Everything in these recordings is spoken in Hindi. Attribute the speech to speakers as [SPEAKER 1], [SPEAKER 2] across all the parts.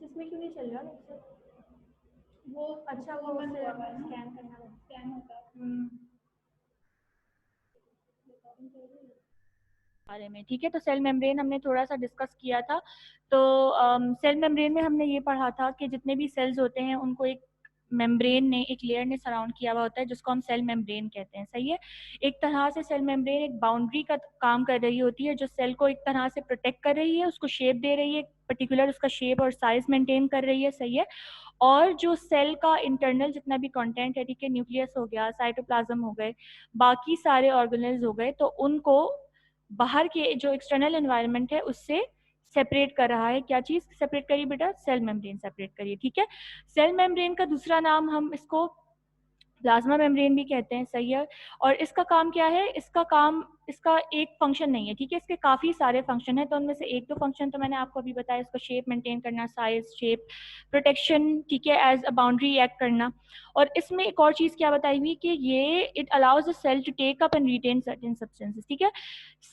[SPEAKER 1] इसमें क्यों नहीं चल रहा लेक्चर?
[SPEAKER 2] वो
[SPEAKER 1] अच्छा वो
[SPEAKER 2] बंद हुआ हुआ है ना,
[SPEAKER 1] स्कैन करना
[SPEAKER 2] स्कैन होता है।
[SPEAKER 3] बारे में, ठीक है। तो सेल मेम्ब्रेन हमने थोड़ा सा डिस्कस किया था। तो सेल मेम्ब्रेन में हमने ये पढ़ा था कि जितने भी सेल्स होते हैं उनको एक मेम्ब्रेन ने, एक लेयर ने सराउंड किया हुआ होता है, जिसको हम सेल मेम्ब्रेन कहते हैं। सही है। एक तरह से सेल मेम्ब्रेन एक बाउंड्री का काम कर रही होती है, जो सेल को एक तरह से प्रोटेक्ट कर रही है, उसको शेप दे रही है, पर्टिकुलर उसका शेप और साइज मेंटेन कर रही है। सही है। और जो सेल का इंटरनल जितना भी कंटेंट है, ठीक है, न्यूक्लियस हो गया, साइटोप्लाज्म हो गए, बाकी सारे ऑर्गेनेल्स हो गए, तो उनको बाहर के जो एक्सटर्नल एनवायरनमेंट है उससे सेपरेट कर रहा है। क्या चीज सेपरेट करिए बेटा? सेल मेम्ब्रेन सेपरेट करिए। ठीक है। सेल मेम्ब्रेन का दूसरा नाम हम इसको प्लाज्मा मेम्ब्रेन भी कहते हैं। सही है। और इसका काम क्या है? इसका काम, इसका एक फंक्शन नहीं है, ठीक है, इसके काफी सारे फंक्शन है। तो उनमें से एक दो फंक्शन तो मैंने आपको अभी बताया, इसको शेप मेंटेन करना, साइज, शेप, प्रोटेक्शन, ठीक है, एज अ बाउंड्री एक्ट करना। और इसमें एक और चीज क्या बताई हुई कि ये it allows the cell to take up and retain certain substances. ठीक है।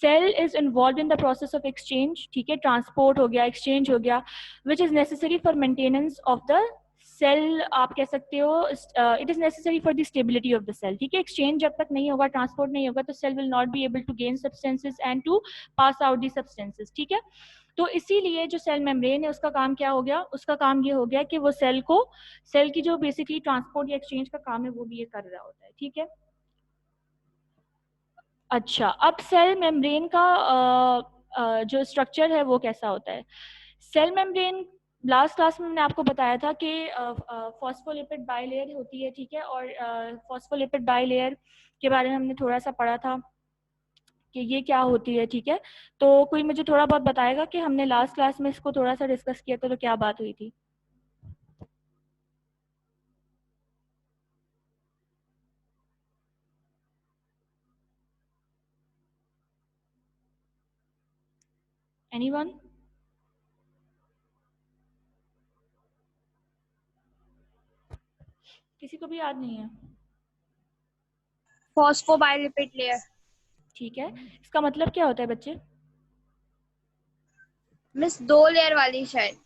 [SPEAKER 3] Cell is involved in the process of exchange, ठीक है, ट्रांसपोर्ट हो गया, एक्सचेंज हो गया, which is necessary for maintenance of the cell. आप कह सकते हो it is necessary for the stability of the cell. ठीक है। एक्सचेंज जब तक नहीं होगा, ट्रांसपोर्ट नहीं होगा, तो cell will not be able to gain substances and to pass out the substances. ठीक है। तो इसीलिए जो सेल मेम्ब्रेन है उसका काम क्या हो गया? उसका काम ये हो गया कि वो सेल को, सेल की जो बेसिकली ट्रांसपोर्ट या एक्सचेंज का काम है वो भी ये कर रहा होता है। ठीक है। अच्छा, अब सेल मेम्ब्रेन का जो स्ट्रक्चर है वो कैसा होता है? सेल मेम्ब्रेन, लास्ट क्लास में मैंने आपको बताया था कि फॉस्फोलिपिड बाइलेयर होती है। ठीक है। और फॉस्फोलिपिड बाइलेयर के बारे में हमने थोड़ा सा पढ़ा था कि ये क्या होती है। ठीक है। तो कोई मुझे थोड़ा बहुत बताएगा कि हमने लास्ट क्लास में इसको थोड़ा सा डिस्कस किया था तो क्या बात हुई थी? एनीवन? किसी को भी याद नहीं है?
[SPEAKER 4] फॉस्फोबाइलिपिड लेयर।
[SPEAKER 3] ठीक है। इसका मतलब क्या होता है बच्चे?
[SPEAKER 4] मिस 2 लेयर वाली शायद।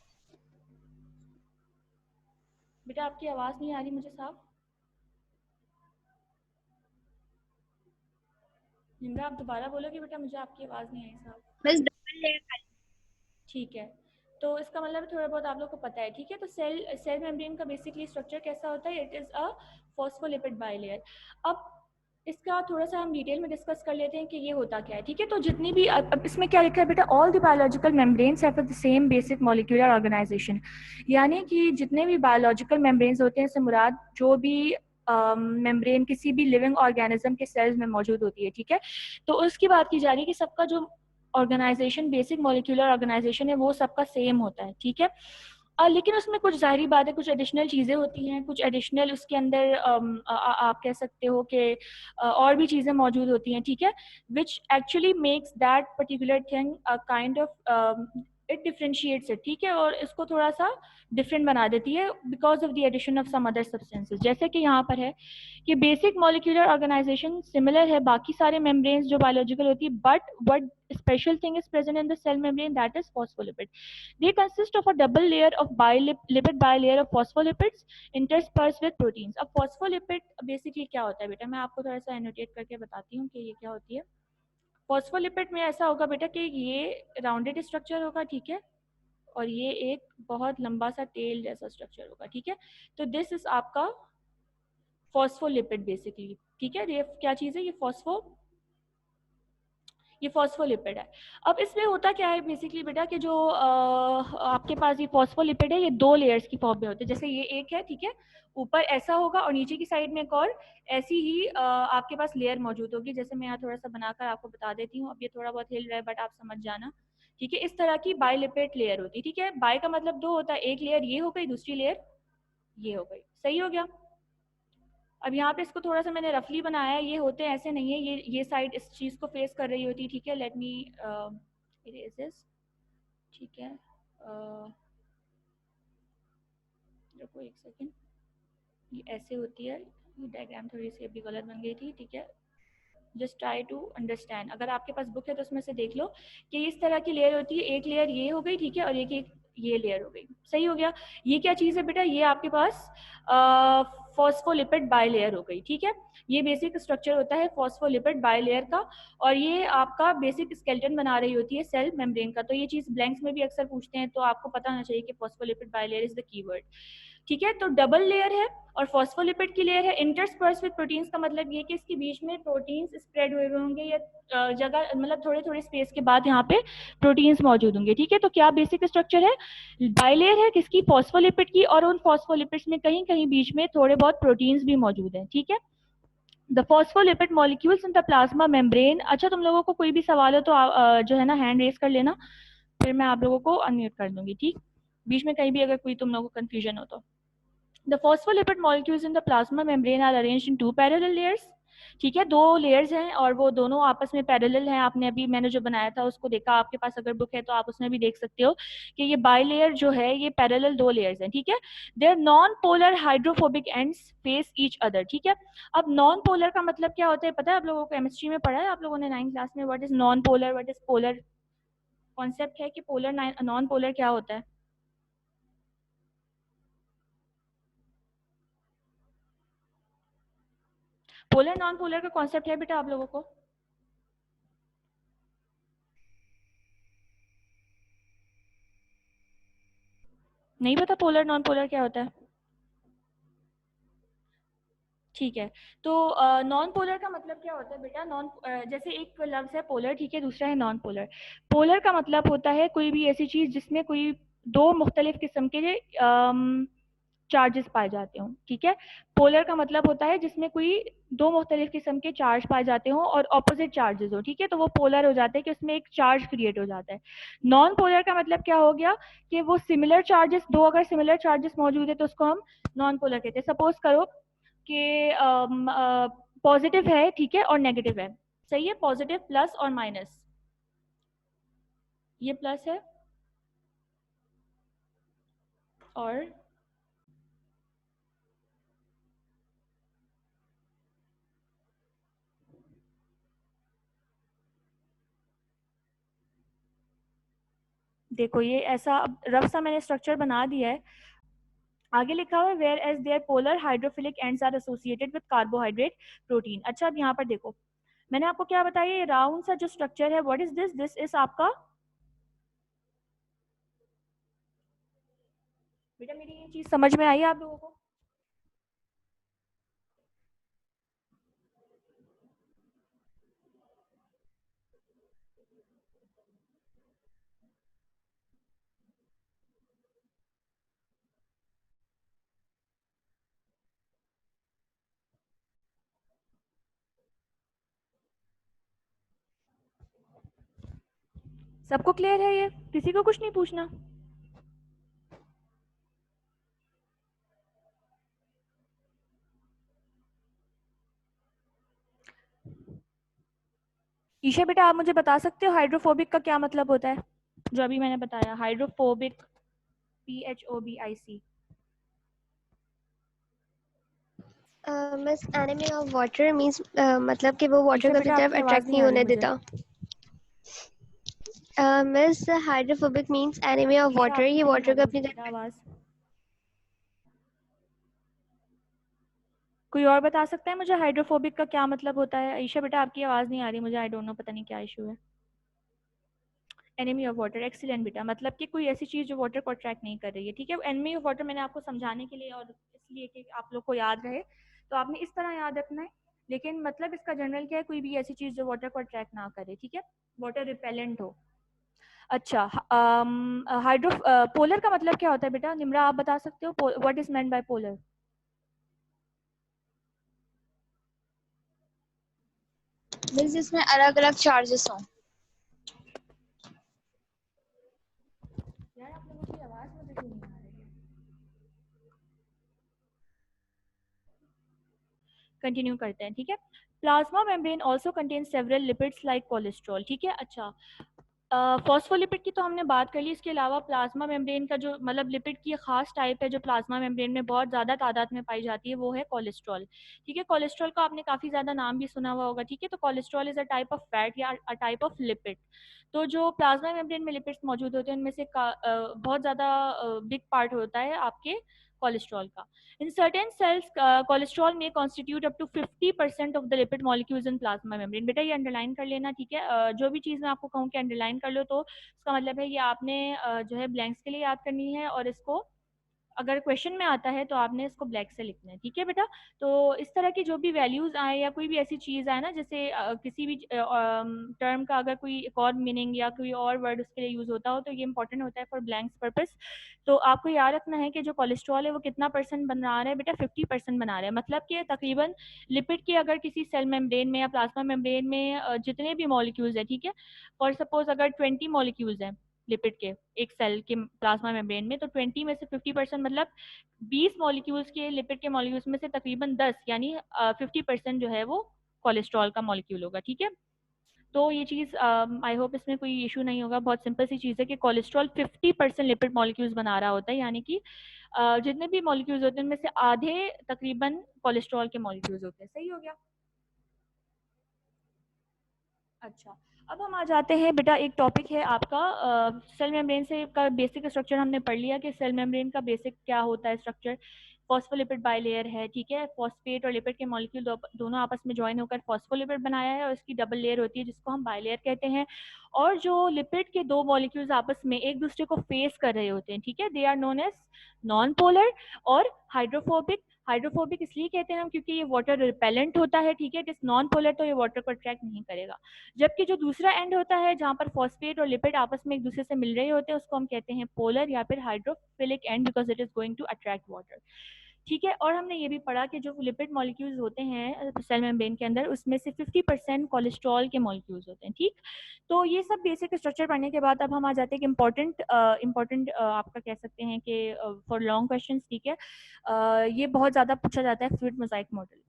[SPEAKER 3] बेटा आपकी आवाज नहीं आ रही मुझे साफ। निम्रा, आप दोबारा बोलोगे बेटा? मुझे आपकी आवाज नहीं आई साहब।
[SPEAKER 4] मिस 2 लेयर वाली।
[SPEAKER 3] ठीक है। तो इसका मतलब थोड़ा बहुत आप लोग को पता है। ठीक है। तो सेल मेम्ब्रेन का बेसिकली स्ट्रक्चर कैसा होता है? It is a phospholipid bilayer. अब इसका थोड़ा सा हम डिटेल में डिस्कस कर लेते हैं कि ये होता क्या है। ठीक है। तो जितनी भी अब इसमें क्या लिखा है बेटा? All the biological membranes have the same basic molecular organisation. यानी कि जितने भी बायोलॉजिकल मेम्ब्रेन्स होते हैं, इससे मुराद जो भी मेम्ब्रेन किसी भी लिविंग ऑर्गेनिज्म के सेल्स में मौजूद होती है। ठीक है। तो उसकी बात की जा रही है कि सबका जो ऑर्गेनाइजेशन, बेसिक मॉलिक्यूलर ऑर्गेनाइजेशन है, वो सबका सेम होता है। ठीक है। लेकिन उसमें कुछ जाहिर बात है, कुछ एडिशनल चीज़ें होती हैं, कुछ एडिशनल उसके अंदर आप कह सकते हो कि और भी चीज़ें मौजूद होती हैं। ठीक है। Which actually makes that particular thing a kind of, it differentiates it. ठीक है। और इसको थोड़ा सा डिफरेंट बना देती है because of the addition of some other substances. जैसे कि यहाँ पर है कि बेसिक मॉलिक्यूलर ऑर्गेनाइजेशन सिमिलर है बाकी सारे मेम्ब्रेन्स जो बायोलॉजिकल होती है, but what special thing is present in the cell membrane, that is phospholipid. They consist of a double layer of lipid bilayer of phospholipids interspersed with proteins. अब phospholipid basically क्या होता है बेटा? मैं आपको थोड़ा सा एनोटेट करके बताती हूँ कि ये क्या होती है। फॉस्फोलिपिड में ऐसा होगा बेटा कि ये राउंडेड स्ट्रक्चर होगा। ठीक है। और ये एक बहुत लंबा सा टेल जैसा स्ट्रक्चर होगा। ठीक है। तो दिस इज आपका फॉस्फोलिपिड बेसिकली। ठीक है। ये क्या चीज़ है? ये फॉस्फोलिपिड है। अब इसमें होता क्या है बेसिकली बेटा कि जो आपके पास ये फॉस्फोलिपिड है, ये 2 लेयर्स की फॉर्म में होते हैं। जैसे ये एक है, ठीक है, ऊपर ऐसा होगा और नीचे की साइड में एक और ऐसी ही आपके पास लेयर मौजूद होगी। जैसे मैं यहाँ थोड़ा सा बनाकर आपको बता देती हूँ। अब ये थोड़ा बहुत हिल रहा है बट आप समझ जाना। ठीक है। इस तरह की बाइलिपिड लेयर होती है। ठीक है। बाई का मतलब 2 होता है, एक लेयर ये हो गई, दूसरी लेयर ये हो गई। सही हो गया। अब यहाँ पे इसको थोड़ा सा मैंने रफली बनाया है। ये होते हैं, ऐसे नहीं है, ये साइड इस चीज़ को फेस कर रही होती है। ठीक है। Let me erase this. ठीक है। रुको एक सेकेंड। ये ऐसे होती है। ये डायग्राम थोड़ी सी अभी गलत बन गई थी। ठीक है। Just try to understand. अगर आपके पास बुक है तो उसमें से देख लो कि इस तरह की लेयर होती है, एक लेयर ये हो गई, ठीक है, और एक ये लेयर हो गई, सही हो गया। ये क्या चीज़ है बेटा, ये आपके पास फॉस्फोलिपिड बाइलेयर हो गई, ठीक है। ये बेसिक स्ट्रक्चर होता है फॉस्फोलिपिड बाइलेयर का, और ये आपका बेसिक स्केलेटन बना रही होती है सेल मेम्ब्रेन का। तो ये चीज़ ब्लैंक्स में भी अक्सर पूछते हैं, तो आपको पता होना चाहिए कि phospholipid bilayer is the keyword, ठीक है। तो डबल लेयर है और फॉस्फोलिपिड की लेयर है। इंटरस्पर्स विद प्रोटीन्स का मतलब ये कि इसके बीच में प्रोटीन्स स्प्रेड हुए होंगे, या जगह मतलब थोड़े थोड़े स्पेस के बाद यहाँ पे प्रोटीन्स मौजूद होंगे, ठीक है। तो क्या बेसिक स्ट्रक्चर है, बाइलेयर है किसकी, फॉस्फोलिपिड की, और उन फॉस्फोलिपिड्स में कहीं कहीं बीच में थोड़े बहुत प्रोटीन्स भी मौजूद हैं, ठीक है। The phospholipid molecules in the plasma membrane. अच्छा, तुम लोगों को कोई भी सवाल हो तो जो है ना हैंड रेज कर लेना, फिर मैं आप लोगों को अनम्यूट कर दूंगी, ठीक। बीच में कहीं भी अगर कोई तुम लोगों को कंफ्यूजन हो तो। The phospholipid molecules in the plasma membrane are arranged in two parallel layers. ठीक है, दो लेयर्स हैं और वो दोनों आपस में पैरेलल हैं। आपने अभी मैंने जो बनाया था उसको देखा, आपके पास अगर बुक है तो आप उसमें भी देख सकते हो कि ये बाइलेयर जो है ये पैरेलल दो लेयर्स हैं, ठीक है। Their non polar hydrophobic ends face each other, ठीक है। अब नॉन पोलर का मतलब क्या होता है पता है आप लोगों को, केमिस्ट्री में पढ़ा है आप लोगों ने 9th क्लास में, what is non polar, what is polar. Concept है कि पोलर नॉन पोलर क्या होता है। पोलर नॉन पोलर का कॉन्सेप्ट है बेटा आप लोगों को, नहीं पता पोलर नॉन पोलर क्या होता है, ठीक है। तो नॉन पोलर का मतलब क्या होता है बेटा, नॉन जैसे एक लफ्ज है पोलर, ठीक है, दूसरा है नॉन पोलर। पोलर का मतलब होता है कोई भी ऐसी चीज जिसमें कोई दो मुख्तलिफ किस्म के चार्जेस पाए जाते हों, ठीक है। पोलर का मतलब होता है जिसमें कोई दो मुख्तलिफ किस्म के चार्ज पाए जाते हों और ऑपोजिट चार्जेस हो, ठीक है, तो वो पोलर हो जाते हैं कि उसमें एक चार्ज क्रिएट हो जाता है। नॉन पोलर का मतलब क्या हो गया कि वो सिमिलर चार्जेस, दो अगर सिमिलर चार्जेस मौजूद है तो उसको हम नॉन पोलर कहते हैं। सपोज करो कि पॉजिटिव है, ठीक है, और नेगेटिव है, सही है, पॉजिटिव प्लस और माइनस, ये प्लस है और देखो ये ऐसा रफ सा मैंने स्ट्रक्चर बना दिया है। आगे लिखा हुआ है whereas their polar hydrophilic ends are associated with carbohydrate protein. अच्छा, अब यहाँ पर देखो मैंने आपको क्या बताया, ये राउंड सा जो स्ट्रक्चर है, what is this, this is आपका, बेटा मेरी ये चीज समझ में आई आप लोगों को। सबको क्लियर है ये, किसी को कुछ नहीं पूछना। ईशा बेटा आप मुझे बता सकते हो हाइड्रोफोबिक का क्या मतलब होता है, जो अभी मैंने बताया hydrophobic, PHOBIC।
[SPEAKER 1] Miss enemy of water means मतलब कि वो वाटर को अपनी
[SPEAKER 3] बेटा
[SPEAKER 1] तरफ
[SPEAKER 3] आपकी आवाज
[SPEAKER 1] अट्रैक्ट
[SPEAKER 3] नहीं
[SPEAKER 1] नहीं
[SPEAKER 3] आ रही
[SPEAKER 1] होने
[SPEAKER 3] मुझे।
[SPEAKER 1] देता। Miss hydrophobic means enemy of water, ये
[SPEAKER 3] आपकी नहीं
[SPEAKER 1] वाटर
[SPEAKER 3] आ
[SPEAKER 1] को
[SPEAKER 3] रही
[SPEAKER 1] अपनी
[SPEAKER 3] मुझे
[SPEAKER 1] तरफ।
[SPEAKER 3] बेटा आवाज। कोई और बता सकता है मुझे हाइड्रोफोबिक का क्या मतलब होता है। ईशा बेटा आपकी आवाज नहीं आ रही मुझे, आई डोंट नो, पता नहीं क्या इशू है। एनिमी ऑफ वाटर, एक्सीलेंट बेटा, मतलब कि कोई ऐसी चीज जो वाटर को अट्रैक्ट नहीं कर रही है, ठीक है। एनिमी ऑफ वाटर मैंने आपको समझाने के लिए और इसलिए कि आप लोग को याद रहे, तो आपने इस तरह याद रखना है, लेकिन मतलब इसका जनरल क्या है, कोई भी ऐसी चीज जो वाटर को अट्रैक्ट ना करे, ठीक है, वाटर रिपेलेंट हो। अच्छा, हाइड्रो पोलर का मतलब क्या होता है बेटा, निम्रा आप बता सकते हो, what is meant by polar.
[SPEAKER 4] Means जिसमें अलग अलग चार्जेस हों।
[SPEAKER 3] यार आप लोगों की आवाज मुझे क्यों नहीं आ रही है। कंटिन्यू करते हैं, ठीक है। Plasma membrane also contain several lipids like cholesterol, ठीक है। अच्छा, फॉस्फोलिपिड की तो हमने बात कर ली। इसके अलावा प्लाज्मा मेम्ब्रेन का जो मतलब लिपिड की खास टाइप है जो प्लाज्मा मेम्ब्रेन में बहुत ज़्यादा तादाद में पाई जाती है, वो है कोलेस्ट्रॉल। ठीक है, कोलेस्ट्रॉल का आपने काफ़ी ज़्यादा नाम भी सुना हुआ होगा। ठीक है, तो cholesterol is a type of fat या अ टाइप ऑफ लिपिड। तो जो प्लाज्मा मेम्ब्रेन में लिपिड्स मौजूद होते हैं उनमें से बहुत ज़्यादा बिग पार्ट होता है आपके कोलेस्ट्रॉल का। In certain cells, cholesterol may constitute up to 50% of the lipid molecules in plasma membrane. बेटा ये अंडरलाइन कर लेना, ठीक है। जो भी चीज़ मैं आपको कहूँ कि अंडरलाइन कर लो, तो उसका मतलब है ये आपने जो है ब्लैंक्स के लिए याद करनी है, और इसको अगर क्वेश्चन में आता है तो आपने इसको ब्लैक से लिखना है। ठीक है बेटा, तो इस तरह की जो भी वैल्यूज आए या कोई भी ऐसी चीज़ आए ना, जैसे किसी भी टर्म का अगर कोई एक और मीनिंग या कोई और वर्ड उसके लिए यूज होता हो, तो ये इंपॉर्टेंट होता है फॉर ब्लैंक्स पर्पस। तो आपको याद रखना है कि जो कोलेस्ट्रॉल है वो कितना परसेंट बना रहा है बेटा, 50% बना रहा है। मतलब कि तकरीबन लिपिड के अगर किसी सेल मेम्ब्रेन में या प्लाज्मा मेम्ब्रेन में जितने भी मॉलिक्यूल्स है, ठीक है, फॉर सपोज अगर 20 मॉलिक्यूल्स हैं लिपिड के एक सेल के प्लाज्मा मेम्ब्रेन में, तो 20 में से 50% मतलब 20 मॉलिक्यूल्स के लिपिड के मॉलिक्यूल्स में से तकरीबन 10 यानी 50% जो है वो कोलेस्ट्रॉल का मॉलिक्यूल होगा। ठीक है, तो ये चीज़ आई होप इसमें कोई इशू नहीं होगा। बहुत सिंपल सी चीज़ है कि कोलेस्ट्रॉल 50% लिपिड मॉलिक्यूल्स बना रहा होता है, यानी कि जितने भी मॉलिक्यूल्स होते हैं उनमें से आधे तकरीबन कोलेस्ट्रॉल के मॉलिक्यूल्स होते हैं। सही हो गया। अच्छा, अब हम आ जाते हैं बेटा, एक टॉपिक है आपका सेल मेम्ब्रेन से का बेसिक स्ट्रक्चर हमने पढ़ लिया कि सेल मेम्ब्रेन का बेसिक क्या होता है स्ट्रक्चर। फॉस्फोलिपिड बाइलेयर है, ठीक है, फॉस्फेट और लिपिड के मॉलिक्यूल दोनों आपस में ज्वाइन होकर फॉस्फोलिपिड बनाया है, और इसकी डबल लेयर होती है जिसको हम बाइलेयर कहते हैं। और जो लिपिड के दो मॉलिक्यूल्स आपस में एक दूसरे को फेस कर रहे होते हैं, ठीक है, they are known as non polar और हाइड्रोफोबिक। हाइड्रोफोबिक इसलिए कहते हैं हम क्योंकि ये वाटर रिपेलेंट होता है, ठीक है। इट इज नॉन पोलर तो ये वाटर को अट्रैक्ट नहीं करेगा। जबकि जो दूसरा एंड होता है जहाँ पर फॉस्फेट और लिपिड आपस में एक दूसरे से मिल रहे होते हैं उसको हम कहते हैं पोलर या फिर hydrophilic end, because it is going to attract water. ठीक है, और हमने ये भी पढ़ा कि जो लिपिड मॉलिक्यूल्स होते हैं सेल मेम्ब्रेन के अंदर उसमें से 50% कोलेस्ट्रॉल के मॉलिक्यूल्स होते हैं। ठीक, तो ये सब बेसिक स्ट्रक्चर पढ़ने के बाद अब हम आ जाते हैं कि इंपॉर्टेंट आपका कह सकते हैं कि फॉर लॉन्ग क्वेश्चंस, ठीक है, ये बहुत ज़्यादा पूछा जाता है फ्लूइड मोज़ाइक मॉडल।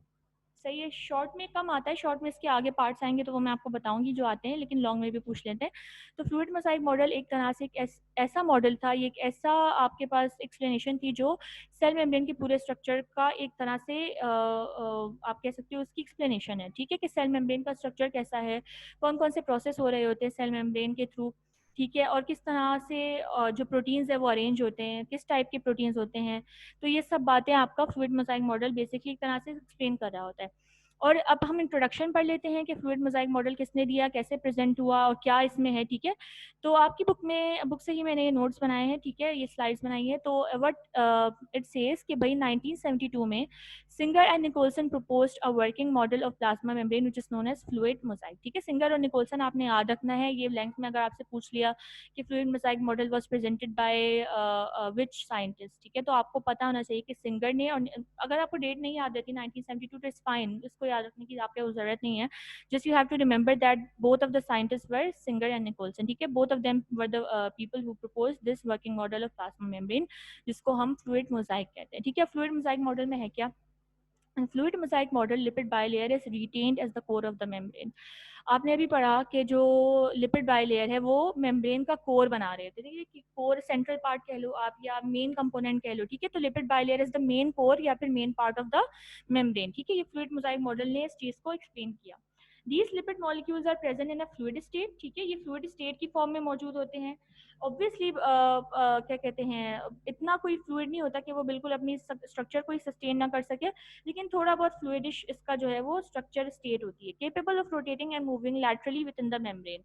[SPEAKER 3] सही है, शॉर्ट में कम आता है, शॉर्ट में इसके आगे पार्ट्स आएंगे तो वो मैं आपको बताऊंगी जो आते हैं, लेकिन लॉन्ग में भी पूछ लेते हैं। तो फ्लूइड मोज़ाइक मॉडल एक तरह से एक ऐसा मॉडल था, ये एक ऐसा आपके पास एक्सप्लेनेशन थी जो सेल मेम्ब्रेन के पूरे स्ट्रक्चर का एक तरह से आप कह सकते हो उसकी एक्सप्लेनेशन है। ठीक है, कि सेल मेम्ब्रेन का स्ट्रक्चर कैसा है, कौन कौन से प्रोसेस हो रहे होते हैं सेल मेम्ब्रेन के थ्रू, ठीक है, और किस तरह से जो प्रोटीन्स है वो अरेंज होते हैं, किस टाइप के प्रोटीन्स होते हैं। तो ये सब बातें आपका फ्लूइड मोज़ाइक मॉडल बेसिकली एक तरह से एक्सप्लेन कर रहा होता है। और अब हम इंट्रोडक्शन पढ़ लेते हैं कि फ्लूइड मोज़ाइक मॉडल किसने दिया, कैसे प्रेजेंट हुआ और क्या इसमें है। ठीक है, तो आपकी बुक से ही मैंने ये नोट्स बनाए हैं, ठीक है, ये स्लाइड्स बनाई है। तो व्हाट इट सेज कि भाई 1972 में Singer and Nicolson proposed a working model of plasma membrane which is known as fluid mosaic. ठीक है, सिंगर और निकोलसन आपने याद रखना है, ये लेंथ में अगर आपसे पूछ लिया कि fluid mosaic model was presented by which scientist, ठीक है, तो आपको पता होना चाहिए कि सिंगर ने, और अगर आपको डेट नहीं याद रहती 1972 तो इट्स फाइन, इसको याद रखने की आपको जरूरत नहीं है। Just you have to remember that both of the scientist were Singer and Nicolson. ठीक है, both of them were the people who proposed this working model of plasma membrane जिसको हम फ्लूइड मोज़ाइक कहते हैं। ठीक है, फ्लूइड मोज़ाइक मॉडल में है क्या, fluid mosaic model lipid bilayer is retained as the core of the membrane. आपने अभी पढ़ा कि जो लिपिड बाइलेयर है वो मेम्ब्रेन का कोर बना रहे थे, ठीक है, कि कोर सेंट्रल पार्ट कह लो आप या मेन कंपोनेंट कह लो। ठीक है, तो lipid bilayer is the main core या फिर main part of the membrane. ठीक है, ये फ्लूइड मोज़ाइक मॉडल ने इस चीज को एक्सप्लेन किया। These lipid molecules are present in a fluid state। ठीक है, ये फ्लूइड स्टेट की फॉर्म में मौजूद होते हैं। ऑब्वियसली क्या कहते हैं, इतना कोई फ्लूइड नहीं होता कि वो बिल्कुल अपनी स्ट्रक्चर को ही सस्टेन ना कर सके, लेकिन थोड़ा बहुत फ्लूइडिश इसका जो है वो स्ट्रक्चर स्टेट होती है। Capable of rotating and moving laterally with in the membrane.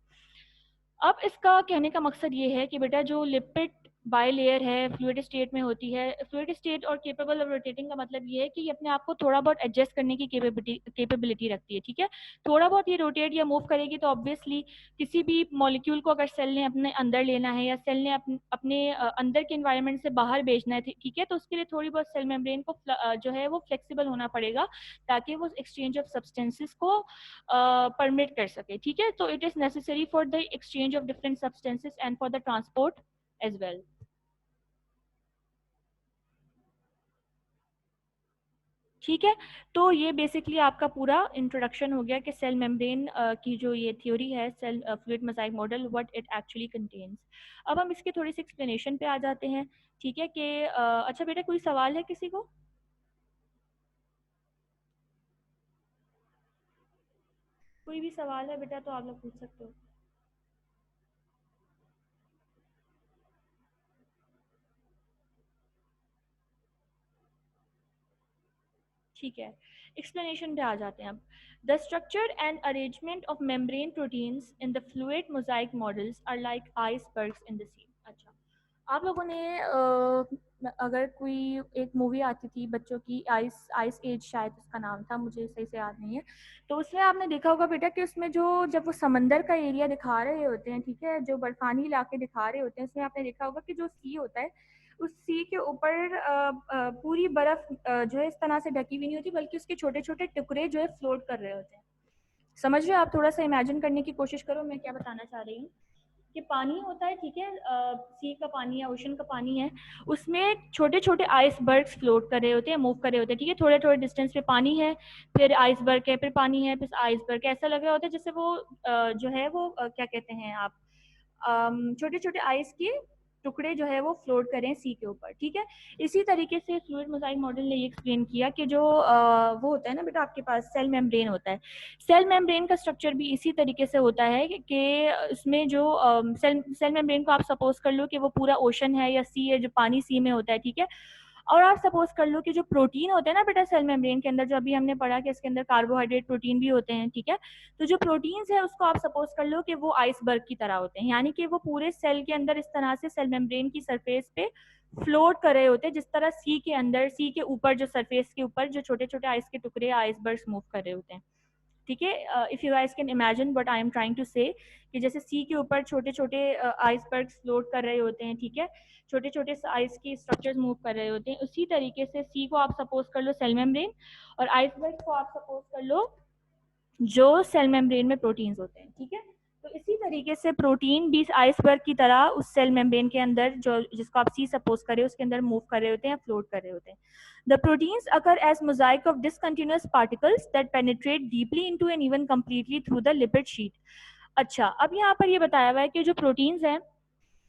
[SPEAKER 3] अब इसका कहने का मकसद ये है कि बेटा जो लिपिड बाइलेयर है फ्लूइड स्टेट में होती है। फ्लूइड स्टेट और केपेबल ऑफ रोटेटिंग का मतलब ये है कि ये अपने आप को थोड़ा बहुत एडजस्ट करने की केपेबिलिटी रखती है। ठीक है, थोड़ा बहुत ये रोटेट या मूव करेगी तो ऑब्वियसली किसी भी मॉलिक्यूल को अगर सेल ने अपने अंदर लेना है या सेल ने अपने अंदर के इन्वायरमेंट से बाहर भेजना है, ठीक है, तो उसके लिए थोड़ी बहुत सेल मेम्ब्रेन को जो है वो फ्लेक्सिबल होना पड़ेगा ताकि वो एक्सचेंज ऑफ सब्सटेंसेस को परमिट कर सके। ठीक है, तो it is necessary for the exchange of different substances and for the transport as well। ठीक है, तो ये बेसिकली आपका पूरा इंट्रोडक्शन हो गया कि सेल मेम्ब्रेन की जो ये थ्योरी है, cell fluid mosaic model, what it actually contains. अब हम इसके थोड़ी सी एक्सप्लेनेशन पे आ जाते हैं। ठीक है कि अच्छा बेटा, कोई सवाल है किसी को? कोई भी सवाल है बेटा तो आप लोग पूछ सकते हो। ठीक है, एक्सप्लेनेशन पे आ जाते हैं अब। The structure and arrangement of membrane proteins in the fluid mosaic models are like icebergs in the sea. अच्छा, आप लोगों ने अगर कोई एक मूवी आती थी बच्चों की, आइस आइस एज शायद उसका नाम था, मुझे सही से याद नहीं है, तो उसमें आपने देखा होगा बेटा कि उसमें जो जब वो समंदर का एरिया दिखा रहे होते हैं, ठीक है, जो बर्फानी इलाके दिखा रहे होते हैं, उसमें आपने देखा होगा कि जो सी होता है, उस सी के ऊपर पूरी बर्फ जो है इस तरह से ढकी हुई नहीं होती, बल्कि उसके छोटे छोटे टुकड़े जो है फ्लोट कर रहे होते हैं। समझ रहे हो आप? थोड़ा सा इमेजिन करने की कोशिश करो मैं क्या बताना चाह रही हूँ। कि पानी होता है, ठीक है, सी का पानी या ओशन का पानी है, उसमें छोटे छोटे आइसबर्ग्स फ्लोट कर रहे होते हैं, मूव कर रहे होते हैं, ठीक है, थोड़े थोड़े डिस्टेंस पे पानी है, फिर आइसबर्ग है, फिर पानी है, फिर आइसबर्ग है। ऐसा लग रहा होता है जैसे वो जो है वो क्या कहते हैं आप, छोटे छोटे आइस के टुकड़े जो है वो फ्लोट करें सी के ऊपर, ठीक है। इसी तरीके से फ्लूइड मोज़ाइक मॉडल ने ये एक्सप्लेन किया कि जो वो होता है ना बेटा, आपके पास सेल मेम्ब्रेन होता है, सेल मेम्ब्रेन का स्ट्रक्चर भी इसी तरीके से होता है कि इसमें जो सेल मेम्ब्रेन को आप सपोज कर लो कि वो पूरा ओशन है या सी है, जो पानी सी में होता है, ठीक है। और आप सपोज कर लो कि जो प्रोटीन होते हैं ना बेटा सेल मेम्ब्रेन के अंदर, जो अभी हमने पढ़ा कि इसके अंदर कार्बोहाइड्रेट प्रोटीन भी होते हैं, ठीक है, तो जो प्रोटीन्स है उसको आप सपोज कर लो कि वो आइसबर्ग की तरह होते हैं, यानी कि वो पूरे सेल के अंदर इस तरह से सेल मेम्ब्रेन की सरफेस पे फ्लोट कर रहे होते हैं, जिस तरह सी के अंदर, सी के ऊपर, जो सरफेस के ऊपर जो छोटे छोटे आइस के टुकड़े आइसबर्ग्स मूव कर रहे होते हैं, ठीक है। If you guys can imagine what I am trying to say, कि जैसे सी के ऊपर छोटे छोटे आइसबर्ग्स फ्लोट कर रहे होते हैं, ठीक है, छोटे छोटे आइस की स्ट्रक्चर्स मूव कर रहे होते हैं, उसी तरीके से सी को आप सपोज कर लो सेल मेम्ब्रेन, और आइसबर्ग को आप सपोज कर लो जो सेल मेम्ब्रेन में प्रोटीन्स होते हैं, ठीक है। तो इसी तरीके से प्रोटीन भी आइसबर्ग की तरह उस सेल मेम्ब्रेन के अंदर, जो जिसको आप सी सपोज करें, उसके अंदर मूव कर रहे होते हैं, फ्लोट कर रहे होते हैं। The proteins occur as mosaic of discontinuous particles that penetrate deeply into and even completely through the lipid sheet. अच्छा, अब यहाँ पर ये बताया हुआ है कि जो प्रोटीन्स हैं,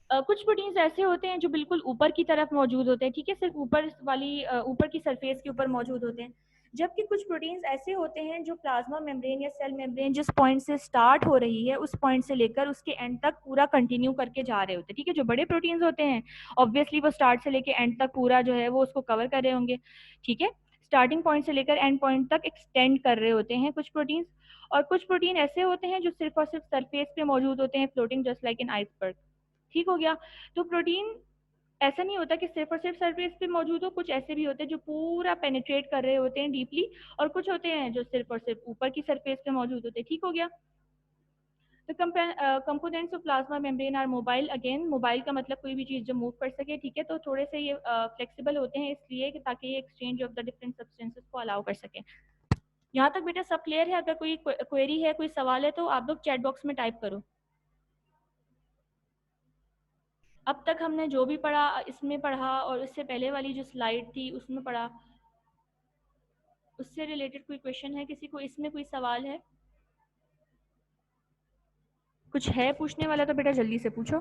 [SPEAKER 3] कुछ प्रोटीन्स ऐसे होते हैं जो बिल्कुल ऊपर की तरफ मौजूद होते हैं, ठीक है, सिर्फ ऊपर वाली ऊपर की सरफेस के ऊपर मौजूद होते हैं, जबकि कुछ प्रोटीन्स ऐसे होते हैं जो प्लाज्मा मेम्ब्रेन या सेल मेम्ब्रेन जिस पॉइंट से स्टार्ट हो रही है, उस पॉइंट से लेकर उसके एंड तक पूरा कंटिन्यू करके जा रहे होते हैं, ठीक है। जो बड़े प्रोटीन्स होते हैं ऑब्वियसली वो स्टार्ट से लेकर एंड तक पूरा जो है वो उसको कवर कर रहे होंगे, ठीक है, स्टार्टिंग पॉइंट से लेकर एंड पॉइंट तक एक्सटेंड कर रहे होते हैं कुछ प्रोटीन्स। और कुछ प्रोटीन ऐसे होते हैं जो सिर्फ और सिर्फ सरफेस पे मौजूद होते हैं, floating just like an iceberg, ठीक हो गया। तो प्रोटीन ऐसा नहीं होता कि सिर्फ और सिर्फ सरफेस पे मौजूद हो, कुछ ऐसे भी होते हैं जो पूरा पेनिट्रेट कर रहे होते हैं डीपली, और कुछ होते हैं जो सिर्फ और सिर्फ ऊपर की सरफेस पे मौजूद होते हैं, ठीक हो गया। तो components of plasma membrane are mobile, again mobile का मतलब कोई भी चीज़ जो मूव कर सके, ठीक है, तो थोड़े से ये फ्लेक्सिबल होते हैं इसलिए कि ताकि ये exchange of the different substances को अलाउ कर सके। यहाँ तक बेटा सब क्लियर है? अगर कोई क्वेरी है, कोई सवाल है तो आप लोग चैट बॉक्स में टाइप करो। अब तक हमने जो भी पढ़ा, इसमें पढ़ा और इससे पहले वाली जो स्लाइड थी उसमें पढ़ा, उससे रिलेटेड कोई क्वेश्चन है किसी को? इसमें कोई सवाल है? कुछ है पूछने वाला तो बेटा जल्दी से पूछो।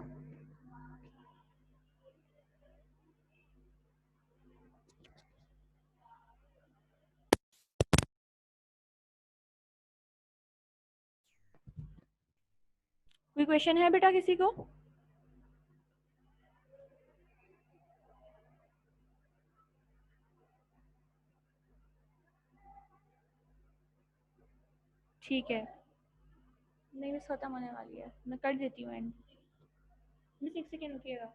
[SPEAKER 3] कोई क्वेश्चन है बेटा किसी को? ठीक है, नहीं मिस खत्म होने वाली है, मैं कर देती हूँ एंड। मिस एक सेकेंड रुकिएगा।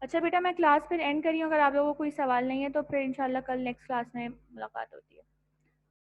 [SPEAKER 3] अच्छा बेटा, मैं क्लास फिर एंड करी हूँ, अगर आप लोगों को कोई सवाल नहीं है तो फिर इंशाल्लाह कल नेक्स्ट क्लास में मुलाकात होती है।